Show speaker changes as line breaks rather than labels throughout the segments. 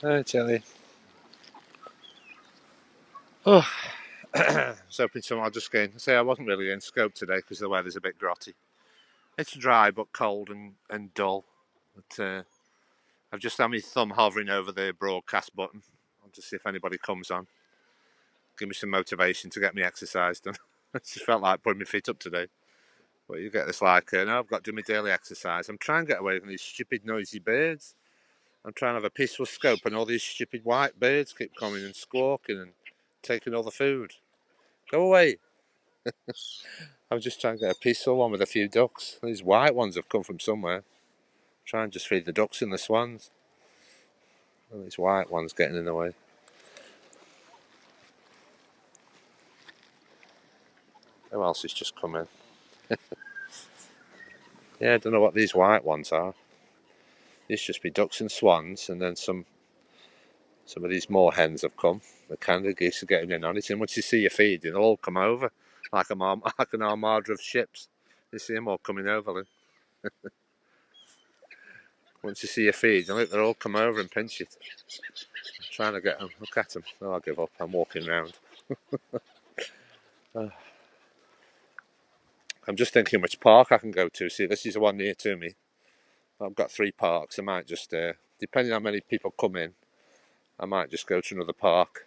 Hi, Jelly. Oh, I was hoping someone would just go in. I say I wasn't really in scope today because the weather's a bit grotty. It's dry but cold and dull. But I've just had my thumb hovering over the broadcast button. I'll just see if anybody comes on. Give me some motivation to get me exercise done. I just felt like putting my feet up today. But you get this like, no, I've got to do my daily exercise. I'm trying to get away from these stupid noisy birds. I'm trying to have a peaceful scope and all these stupid white birds keep coming and squawking and taking all the food. Go away. I'm just trying to get a peaceful one with a few ducks. These white ones have come from somewhere. Try and just feed the ducks and the swans. And these white ones getting in the way. Who else has just come in? Yeah, I don't know what these white ones are. These just be ducks and swans, and then some of these moorhens have come. The Canada geese are getting in on it, and once you see your feeding, they'll all come over like like an armada of ships. You see them all coming over. Then. Once you see your feed, they'll all come over and pinch it. I'm trying to get them. Look at them. Oh, I'll give up. I'm walking round. I'm just thinking which park I can go to. See, this is the one near to me. I've got 3 parks. I might just, depending on how many people come in, I might just go to another park.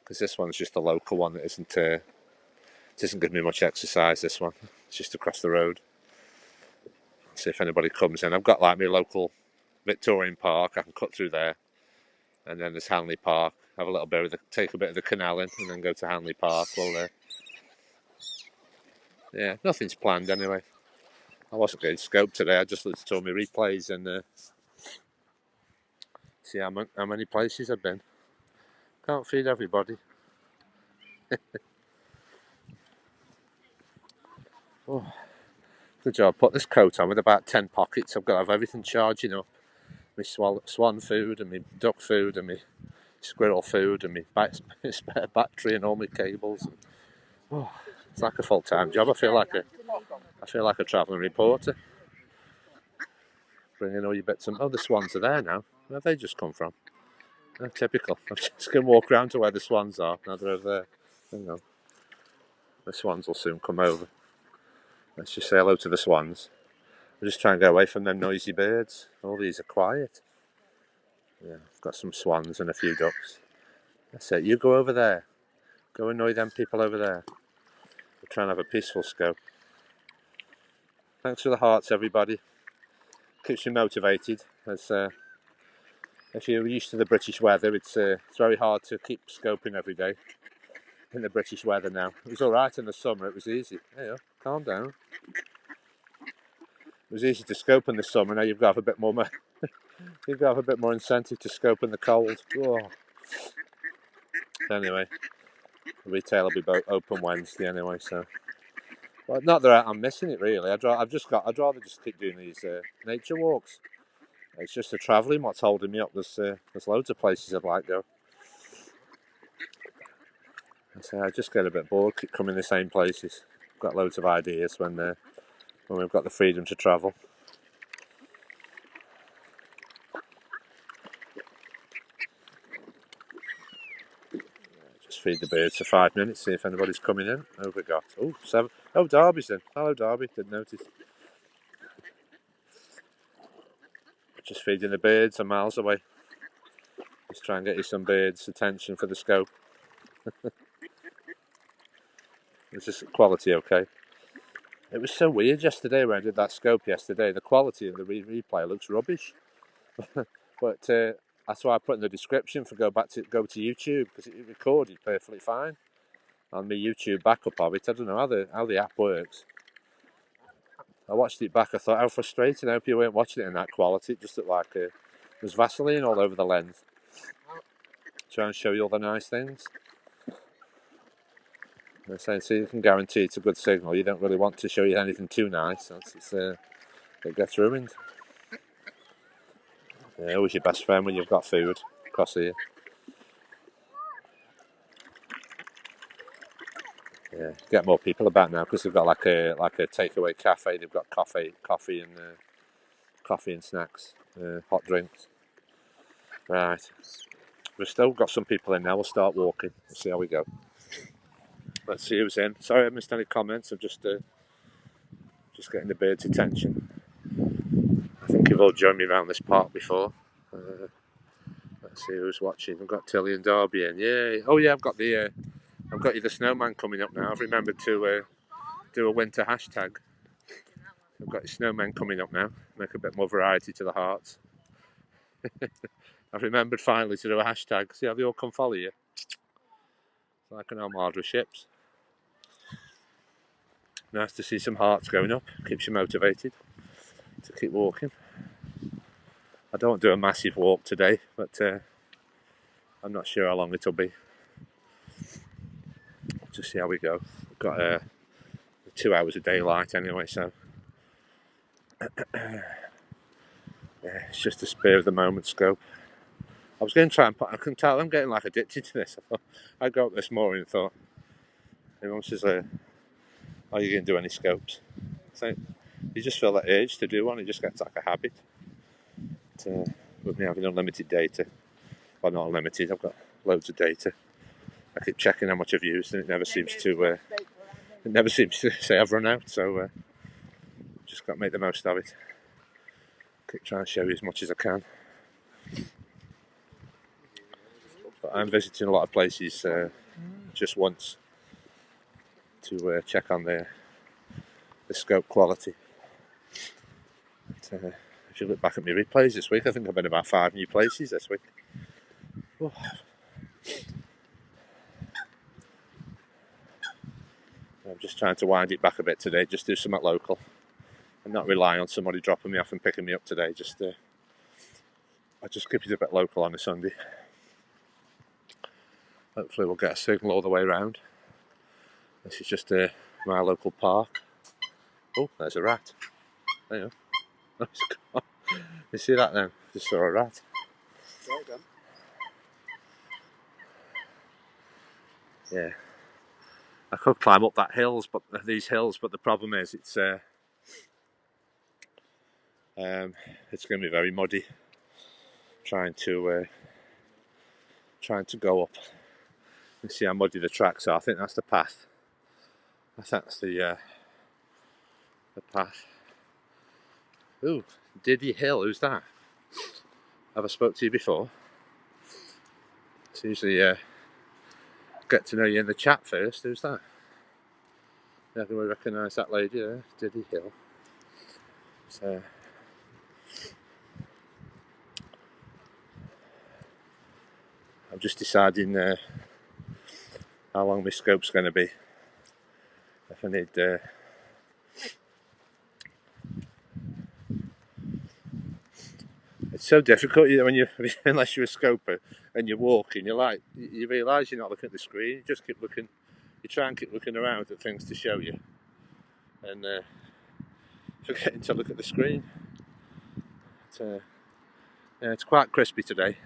Because this one's just a local one that it isn't giving me much exercise, this one. It's just across the road. See if anybody comes in. I've got like my local Victorian park. I can cut through there. And then there's Hanley Park. Have a little bit of take a bit of the canal in and then go to Hanley Park. Well, yeah, nothing's planned anyway. I wasn't getting scope today. I just looked at all my replays and see how many places I've been. Can't feed everybody. Oh, good job. Put this coat on with about 10 pockets. I've got to have everything charging up. My swan food and my duck food and my squirrel food and my spare battery and all my cables. Oh, it's like a full-time job. I feel like a travelling reporter. Bringing all your bits and the swans are there now. Where have they just come from? Oh, typical. I'm just going to walk around to where the swans are. Now they're over there. Hang on. The swans will soon come over. Let's just say hello to the swans. I'm just trying to get away from them noisy birds. All these are quiet. Yeah, I've got some swans and a few ducks. That's it. You go over there. Go annoy them people over there. We're trying to have a peaceful scope. Thanks for the hearts, everybody. Keeps me motivated. As if you're used to the British weather, it's very hard to keep scoping every day in the British weather now. It was all right in the summer. It was easy. Hey, calm down. It was easy to scope in the summer. Now you've got to have a bit more. You've got to have a bit more incentive to scope in the cold. Oh. Anyway, the retail will be open Wednesday anyway. So, well, not that I'm missing it really. I'd rather just keep doing these nature walks. It's just the travelling what's holding me up. There's loads of places I'd like to go. So I just get a bit bored, keep coming to the same places. I've got loads of ideas when we've got the freedom to travel. Just feed the birds for 5 minutes, see if anybody's coming in. Who have we got? Oh, 7. Oh, Derby's in. Hello, Derby. Didn't notice. Just feeding the birds. I'm miles away. Just try and get you some birds' attention for the scope. Is this quality okay? It was so weird yesterday when I did that scope yesterday. The quality of the replay looks rubbish. But that's why I put in the description for go to YouTube, because it recorded perfectly fine on my YouTube backup of it. I don't know how the app works. I watched it back. I thought, how frustrating. I hope you weren't watching it in that quality. It just looked like there's Vaseline all over the lens. Try and show you all the nice things. They're saying, so you can guarantee it's a good signal. You don't really want to show you anything too nice. It gets ruined. Yeah, always your best friend when you've got food across here. Yeah, get more people about now because they've got like a takeaway cafe. They've got coffee and snacks, hot drinks. Right. We've still got some people in now. We'll start walking. We'll see how we go. Let's see who's in. Sorry I missed any comments. I'm just getting the bird's attention. I think you've all joined me around this park before. Let's see who's watching. I've got Tilly and Derby in. Yay! Oh yeah, I've got you the snowman coming up now. I've remembered to do a winter hashtag. I've got the snowman coming up now. Make a bit more variety to the hearts. I've remembered finally to do a hashtag. See how they all come follow you? It's like an armada of ships. Nice to see some hearts going up. Keeps you motivated to keep walking. I don't do a massive walk today, but I'm not sure how long it'll be. Just see how we go. We've got 2 hours of daylight anyway, so yeah, it's just a spur of the moment scope. I was going to try and I can tell I'm getting like addicted to this. I got up this morning and thought, my mum says, are you going to do any scopes? So you just feel that urge to do one. It just gets like a habit. With me having unlimited data, well, not unlimited, I've got loads of data. I keep checking how much I've used, and it never seems to say I've run out. So just got to make the most of it. Keep trying to show you as much as I can. But I'm visiting a lot of places just once to check on the scope quality. But, if you look back at my replays this week, I think I've been about 5 new places this week. Oh. I'm just trying to wind it back a bit today, just do something local. I'm not relying on somebody dropping me off and picking me up today. I just keep it a bit local on a Sunday. Hopefully we'll get a signal all the way around. This is just my local park. Oh, there's a rat. There you go. You see that now? Just saw a rat. Yeah. I could climb up these hills, but the problem is it's going to be very muddy. Trying to go up and see how muddy the tracks are. I think that's the path. That's the path. Ooh, Diddy Hill. Who's that? Have I spoke to you before? It's usually get to know you in the chat first. Who's that? Never would recognise that lady there. Diddy Hill. So I'm just deciding how long my scope's going to be. If I need it's so difficult, when you unless you're a scoper and you're walking, you realise you're not looking at the screen. You just keep looking. You try and keep looking around at things to show you, and forgetting to look at the screen. It's quite crispy today.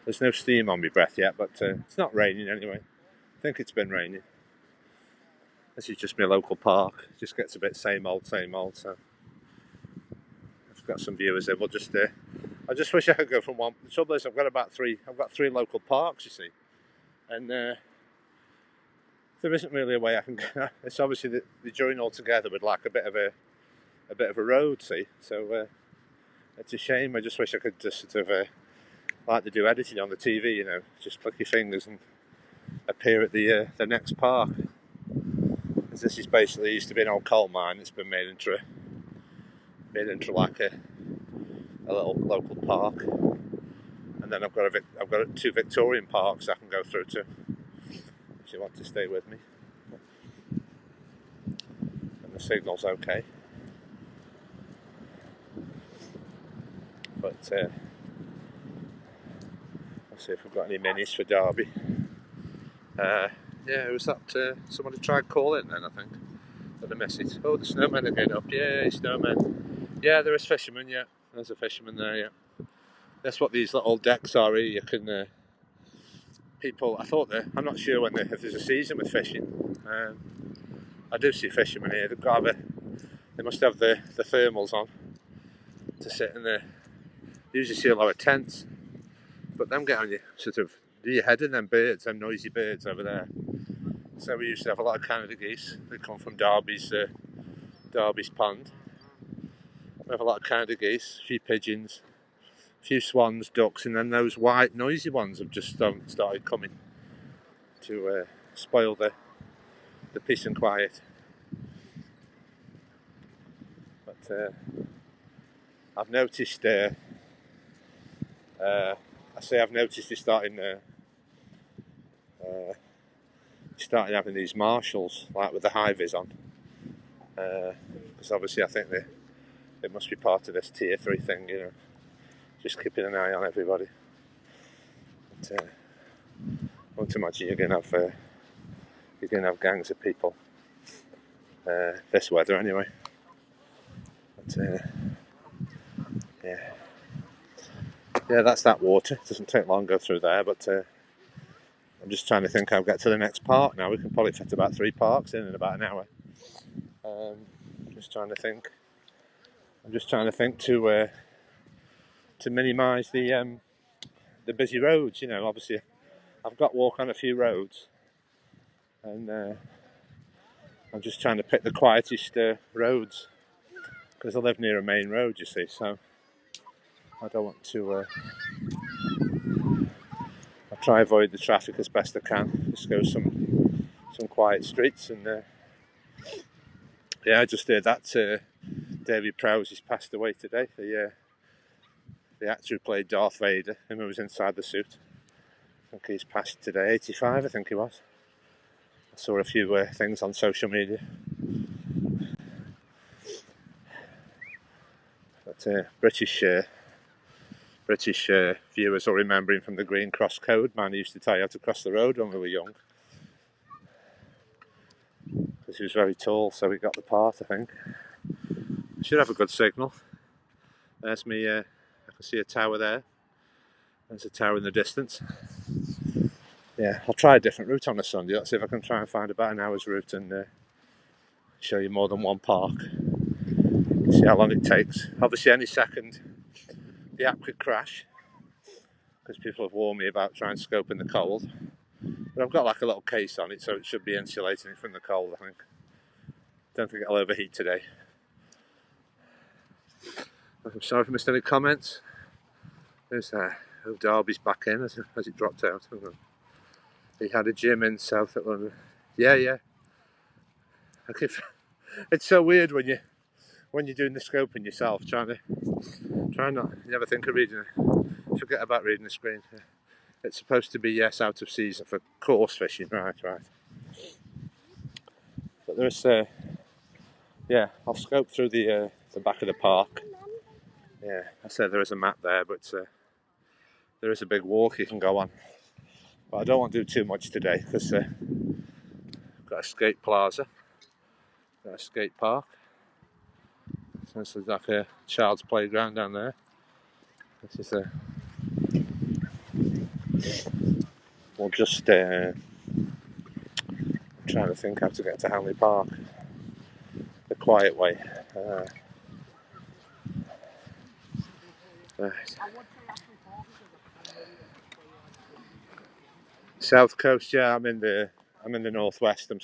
There's no steam on my breath yet, but it's not raining anyway. I think it's been raining. This is just my local park. It just gets a bit same old. So I've got some viewers there. I just wish I could go from one. The trouble is, I've got 3 local parks, you see, and there isn't really a way I can go. It's obviously they join all together with like a bit of a road, see. So it's a shame. I just wish I could just sort of like they do editing on the TV, just click your fingers and appear at the next park. Because this is basically used to be an old coal mine. It's been made into like a little local park, and then I've got 2 Victorian parks I can go through to. If you want to stay with me, and the signal's okay, but let's see if we've got any minis for Derby. Yeah, was that somebody tried calling then, I think. Did I miss it? Oh, the snowmen are getting up. Yay, snowmen. Yeah, there is fishermen, yeah. There's a fisherman there, yeah. That's what these little decks are here. You can, people, I'm not sure if there's a season with fishing. I do see fishermen here. They must have the thermals on to sit in You usually see a lot of tents, but them get on you, sort of, do your head in them birds, them noisy birds over there. So we used to have a lot of Canada geese. They come from Derby's pond. We have a lot of Canada geese, a few pigeons, a few swans, ducks, and then those white noisy ones have just started coming to spoil the peace and quiet. But I've noticed, I've noticed they're starting having these marshals, like with the high vis on, because obviously I think they must be part of this tier 3 thing, you know, just keeping an eye on everybody. But, I won't imagine you're gonna have gangs of people this weather anyway. But yeah, that's that water. It doesn't take long to go through there, but I'm just trying to think how to get to the next park now. We can probably fit about 3 parks in about an hour. Just trying to think. I'm just trying to think to minimise the busy roads. You know, obviously I've got to walk on a few roads, and I'm just trying to pick the quietest roads because I live near a main road. You see, so I don't want to. I try avoid the traffic as best I can. Just go some quiet streets, and yeah, I just heard that David Prowse has passed away today. The actor who played Darth Vader, him who was inside the suit. I think he's passed today, 85 I think he was. I saw a few things on social media. But British viewers will remember him from the Green Cross Code. Man, he used to tell you how to cross the road when we were young. Because he was very tall, so he got the part, I think. Should have a good signal. There's me, I can see a tower there. There's a tower in the distance. Yeah, I'll try a different route on a Sunday. Let's see if I can try and find about an hour's route and show you more than one park. See how long it takes. Obviously any second the app could crash, because people have warned me about trying to scope in the cold. But I've got like a little case on it, so it should be insulating it from the cold, I think. Don't think it'll overheat today. I'm sorry if I missed any comments. There's Derby's back in as it dropped out. He had a gym in South at London. Yeah. It's so weird when you're doing the scoping yourself, try not. You never think of reading it. Forget about reading the screen. It's supposed to be yes, out of season for coarse fishing, right. But there's I'll scope through the back of the park. Yeah, I said there is a map there, but there is a big walk you can go on. But I don't want to do too much today because I've got a skate plaza, got a skate park. So this is like a child's playground down there. This is we'll just trying to think how to get to Hanley Park the quiet way. Right. South Coast, yeah. I'm in the northwest. I'm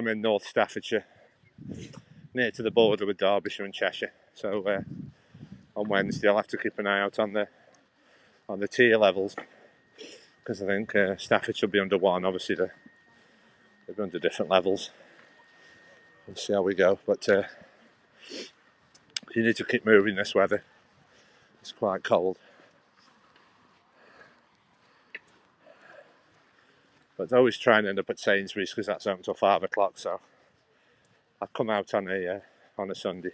in North Staffordshire, near to the border with Derbyshire and Cheshire. So on Wednesday, I'll have to keep an eye out on the tier levels, because I think Staffordshire will be under 1. Obviously, they're under different levels. We'll see how we go. But you need to keep moving this weather. It's quite cold. But I always try and end up at Sainsbury's because that's open till 5 o'clock. So I come out on a Sunday.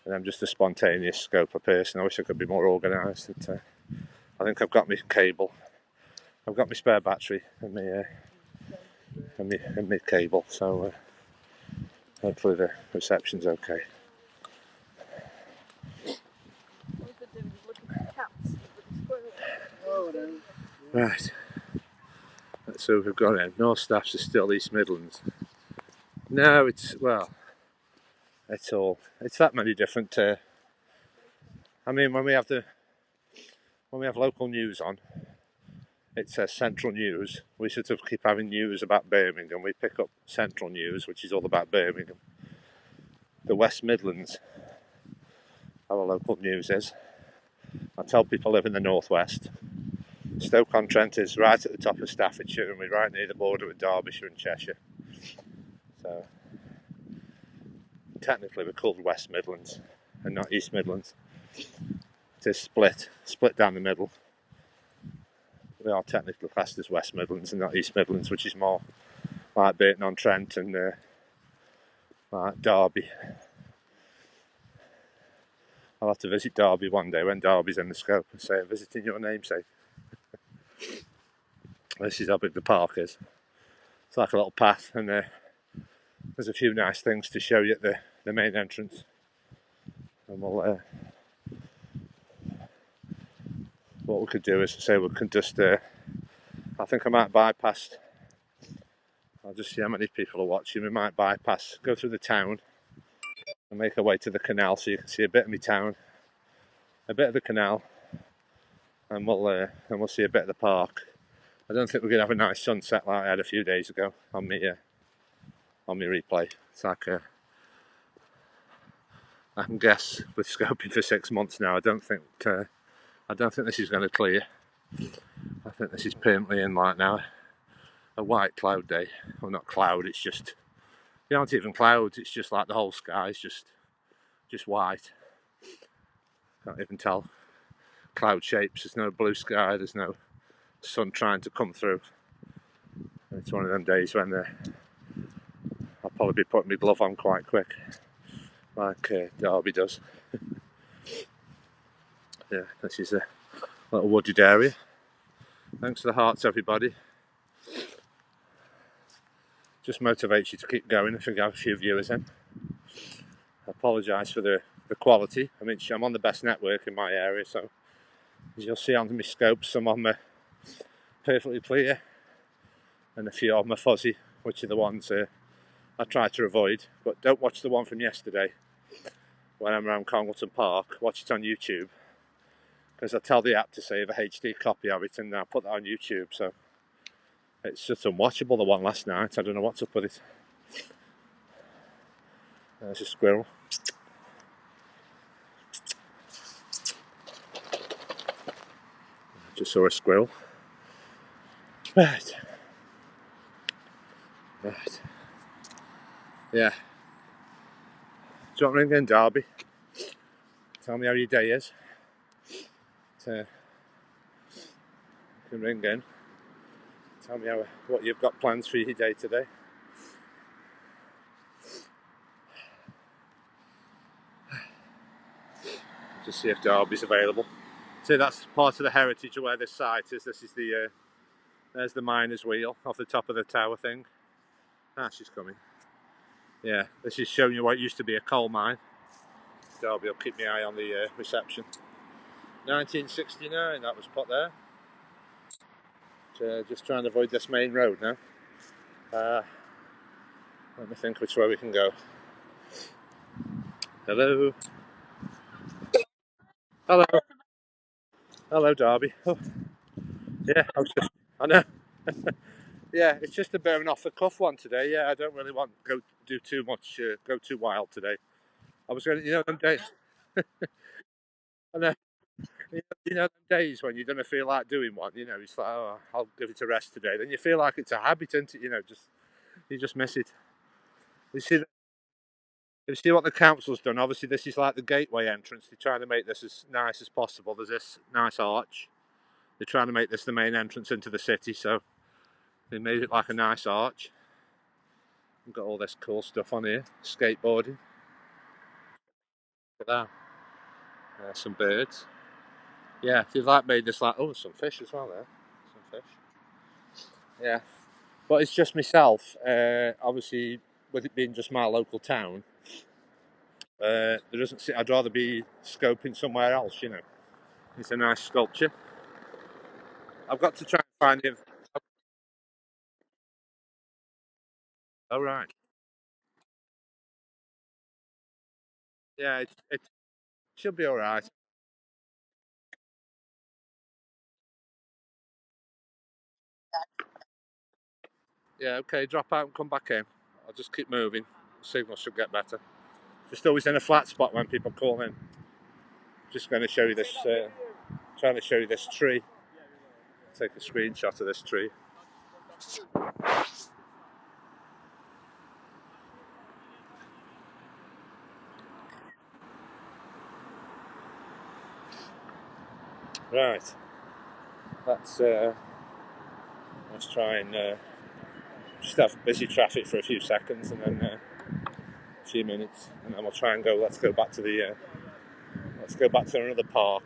And I'm just a spontaneous scoper person. I wish I could be more organised. I think I've got my cable. I've got my spare battery and my cable. So hopefully the reception's okay. Right. So we've got North Staffs is still East Midlands. No, It's that many different. I mean, when we have local news on, it says central news. We sort of keep having news about Birmingham. We pick up central news, which is all about Birmingham. The West Midlands, our local news is. I tell people live in the northwest. Stoke-on-Trent is right at the top of Staffordshire, and we're right near the border with Derbyshire and Cheshire. So technically, we're called West Midlands and not East Midlands. It is split down the middle. We are technically classed as West Midlands and not East Midlands, which is more like Burton-on-Trent and like Derby. I'll have to visit Derby one day when Derby's in the scope and say, I'm visiting your namesake. This is how big the park is. It's like a little path, and there's a few nice things to show you at the main entrance. And what we could do is say we can just, I think I might bypass, I'll just see how many people are watching. We might bypass, go through the town and make our way to the canal so you can see a bit of my town, a bit of the canal, and we'll see a bit of the park. I don't think we're going to have a nice sunset like I had a few days ago on my replay. It's like I can guess with scoping for 6 months now. I don't think this is going to clear. I think this is permanently in like now a white cloud day. Well, not cloud. It's just aren't even clouds. It's just like the whole sky is just white. Can't even tell cloud shapes. There's no blue sky. There's no sun trying to come through. It's one of them days when I'll probably be putting my glove on quite quick, like Derby does. Yeah, this is a little wooded area. Thanks for the hearts, everybody. Just motivates you to keep going if you have a few viewers in. I apologise for the quality. I mean, I'm on the best network in my area, so as you'll see on my scopes, some of them are perfectly clear, and a few of them are fuzzy, which are the ones I try to avoid. But don't watch the one from yesterday when I'm around Congleton Park. Watch it on YouTube, because I tell the app to save a HD copy of it, and I put that on YouTube, so it's just unwatchable. The one last night, I don't know what's up with it. There's a squirrel. I just saw a squirrel. Right. Yeah. Do you want to ring in, Derby? Tell me how your day is. You can ring in. Tell me what you've got plans for your day today. Just see if Derby's available. See, that's part of the heritage of where this site is. This is there's the miner's wheel off the top of the tower thing. She's coming. Yeah, this is showing you what used to be a coal mine. Derby will keep my eye on the reception. 1969, that was put there. Just trying to avoid this main road now. Let me think which way we can go. Hello. Hello. Hello, Derby. Oh, yeah, I know. Yeah, it's just a bit of an off-the-cuff one today. Yeah, I don't really want to do too much, go too wild today. I was going to, them days. I know, them days when you don't feel like doing one. It's like, oh, I'll give it a rest today. Then you feel like it's a habit, isn't it? You just miss it. You see what the council's done. Obviously, this is like the gateway entrance. They're trying to make this as nice as possible. There's this nice arch. They're trying to make this the main entrance into the city, so they made it like a nice arch. We've got all this cool stuff on here. Skateboarding. Look at that. Some birds. Yeah, they've made this some fish as well there. Some fish. Yeah, but it's just myself. Obviously, with it being just my local town, there doesn't. I'd rather be scoping somewhere else. It's a nice sculpture. I've got to try and find him. Oh right. Yeah, it should be all right. Yeah, okay, drop out and come back in. I'll just keep moving. The signal should get better. Just always in a flat spot when people call in. Just going to show you this, trying to show you this tree. Take a screenshot of this tree. Right, let's, let's try and just have busy traffic for a few seconds and then a few minutes, and then we'll try and go. Let's go back to the. Let's go back to another park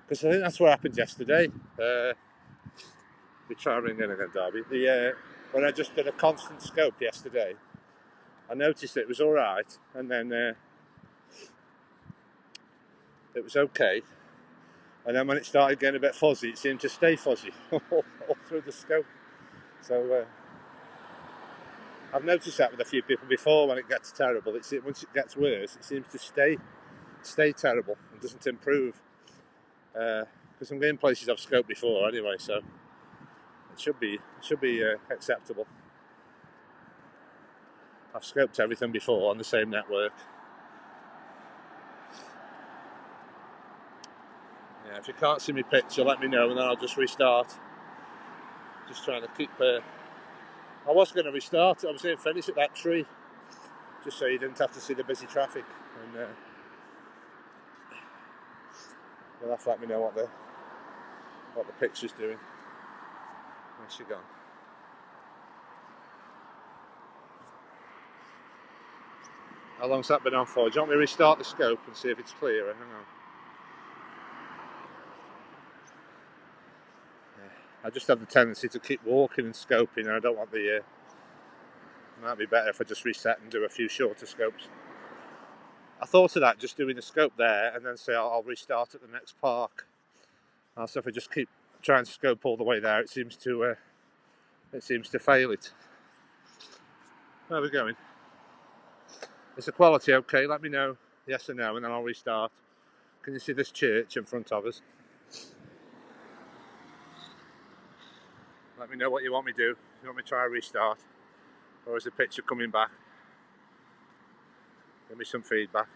because I think that's what happened yesterday. We try ringing again, Derby. When I just did a constant scope yesterday, I noticed it was all right, and then it was okay, and then when it started getting a bit fuzzy, it seemed to stay fuzzy all through the scope. So I've noticed that with a few people before. When it gets terrible, once it gets worse, it seems to stay terrible and doesn't improve. Because I'm getting places I've scoped before anyway, so it should be acceptable. I've scoped everything before on the same network. Yeah, if you can't see me picture, let me know and then I'll just restart. Just trying to keep. I was going to restart. I was going to finish at that tree, just so you didn't have to see the busy traffic. And you'll have to let me know what the picture's doing. Where's she gone? How long's that been on for? Do you want me to restart the scope and see if it's clearer? Hang on. I just have the tendency to keep walking and scoping, and I don't want the. It might be better if I just reset and do a few shorter scopes. I thought of that, just doing the scope there, and then say I'll restart at the next park. So if I just keep trying to scope all the way there, it seems to fail it. Where are we going? Is the quality okay? Let me know yes or no, and then I'll restart. Can you see this church in front of us? Let me know what you want me to do. You want me to try a restart? Or is the picture coming back? Give me some feedback.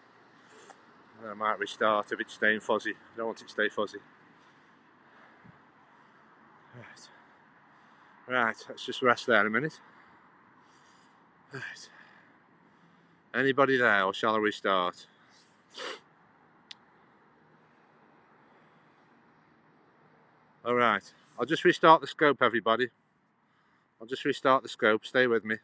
And I might restart if it's staying fuzzy. I don't want it to stay fuzzy. Right, let's just rest there a minute. Right. Anybody there, or shall I restart? Alright, I'll just restart the scope, everybody. I'll just restart the scope, stay with me.